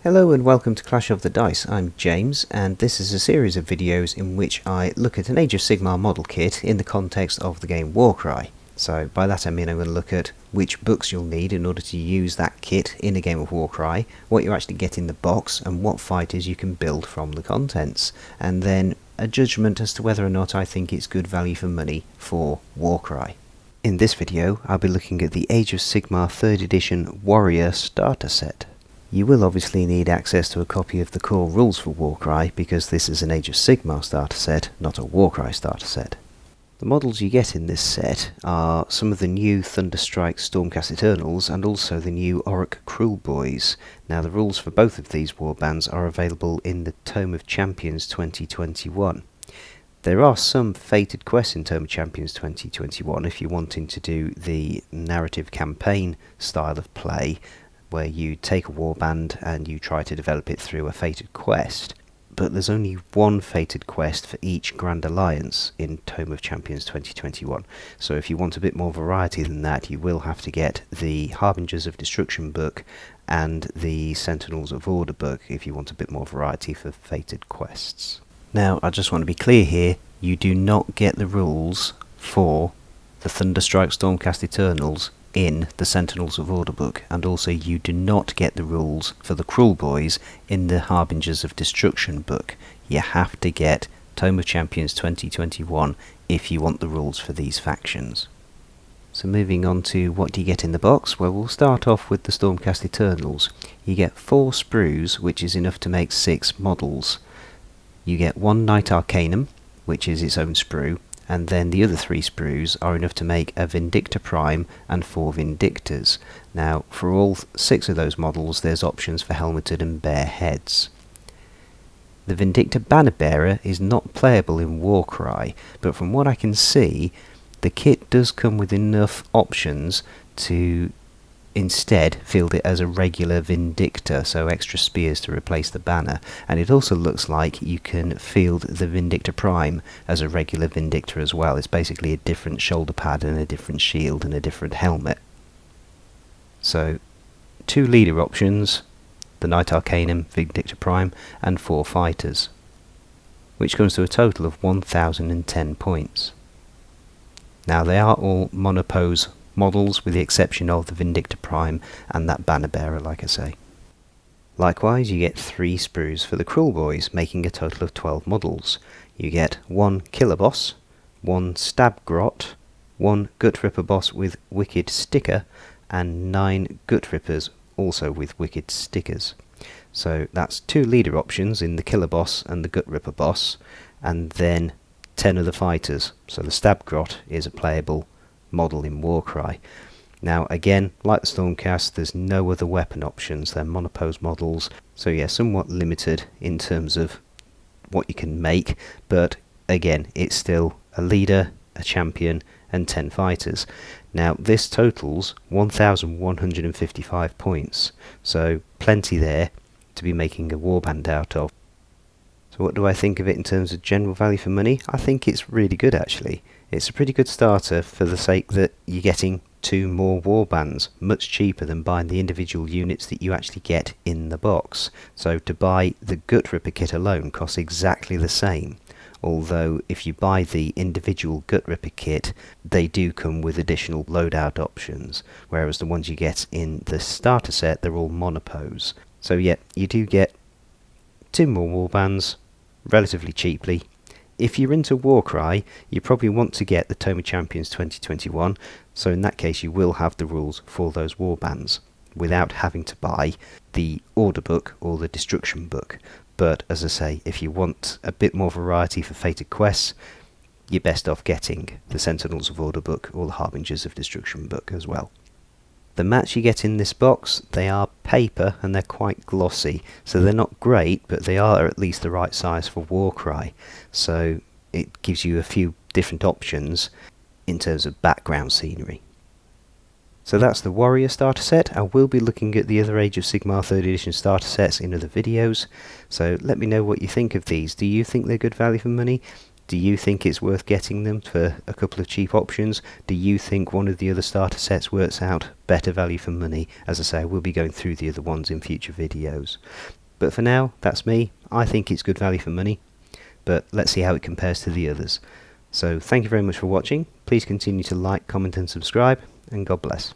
Hello and welcome to Clash of the Dice. I'm James, and this is a series of videos in which I look at an Age of Sigmar model kit in the context of the game Warcry. So by that I mean I'm going to look at which books you'll need in order to use that kit in a game of Warcry, what you actually get in the box, and what fighters you can build from the contents, and then a judgment as to whether or not I think it's good value for money for Warcry. In this video I'll be looking at the Age of Sigmar 3rd edition Warrior starter set. You will obviously need access to a copy of the core rules for Warcry because this is an Age of Sigmar starter set, not a Warcry starter set. The models you get in this set are some of the new Thunderstrike Stormcast Eternals and also the new Orc Kruleboyz. Now the rules for both of these warbands are available in the Tome of Champions 2021. There are some fated quests in Tome of Champions 2021 if you're wanting to do the narrative campaign style of play, where you take a warband and you try to develop it through a fated quest. But there's only one fated quest for each Grand Alliance in Tome of Champions 2021. So if you want a bit more variety than that, you will have to get the Harbingers of Destruction book and the Sentinels of Order book if you want a bit more variety for fated quests. Now, I just want to be clear here, you do not get the rules for the Thunderstrike Stormcast Eternals in the Sentinels of Order book, and also you do not get the rules for the Kruleboyz in the Harbingers of Destruction book. You have to get Tome of Champions 2021 if you want the rules for these factions. So moving on to what do you get in the box, well, we'll start off with the Stormcast Eternals. You get 4 sprues, which is enough to make 6 models. You get 1 Knight Arcanum, which is its own sprue, and then the other 3 sprues are enough to make a Vindictor Prime and 4 Vindictors. Now, for all 6 of those models, there's options for helmeted and bare heads. The Vindictor Banner Bearer is not playable in Warcry, but from what I can see, the kit does come with enough options to instead field it as a regular Vindictor, so extra spears to replace the banner, and it also looks like you can field the Vindictor Prime as a regular Vindictor as well. It's basically a different shoulder pad and a different shield and a different helmet. So 2 leader options, the Knight Arcanum, Vindictor Prime, and 4 fighters, which comes to a total of 1010 points. Now they are all monopose models, with the exception of the Vindictor Prime and that Banner Bearer, like I say. Likewise, you get 3 sprues for the Kruleboyz, making a total of 12 models. You get 1 Killer Boss, 1 Stab Grot, 1 Gut Ripper Boss with Wicked Sticker, and 9 Gut Rippers, also with Wicked Stickers. So that's 2 leader options in the Killer Boss and the Gut Ripper Boss, and then 10 of the fighters. So the Stab Grot is a playable model in Warcry. Now again, like the Stormcast, there's no other weapon options. They're monopose models, so yeah, somewhat limited in terms of what you can make, but again, it's still a leader, a champion, and 10 fighters. Now this totals 1155 points, so plenty there to be making a warband out of. So what do I think of it in terms of general value for money? I think it's really good actually. It's a pretty good starter for the sake that you're getting 2 more warbands, much cheaper than buying the individual units that you actually get in the box. So to buy the Gut Ripper kit alone costs exactly the same, although if you buy the individual Gut Ripper kit, they do come with additional loadout options, whereas the ones you get in the starter set, they're all monopose. So yeah, you do get 2 more warbands relatively cheaply. If you're into Warcry, you probably want to get the Tome of Champions 2021, so in that case you will have the rules for those warbands, without having to buy the Order book or the Destruction book. But as I say, if you want a bit more variety for fated quests, you're best off getting the Sentinels of Order book or the Harbingers of Destruction book as well. The mats you get in this box, they are paper and they're quite glossy, so they're not great, but they are at least the right size for Warcry, so it gives you a few different options in terms of background scenery. So that's the Warrior starter set. I will be looking at the other Age of Sigmar 3rd edition starter sets in other videos, so let me know what you think of these. Do you think they're good value for money? Do you think it's worth getting them for a couple of cheap options? Do you think one of the other starter sets works out better value for money? As I say, we'll be going through the other ones in future videos. But for now, that's me. I think it's good value for money, but let's see how it compares to the others. So thank you very much for watching. Please continue to like, comment and subscribe, and God bless.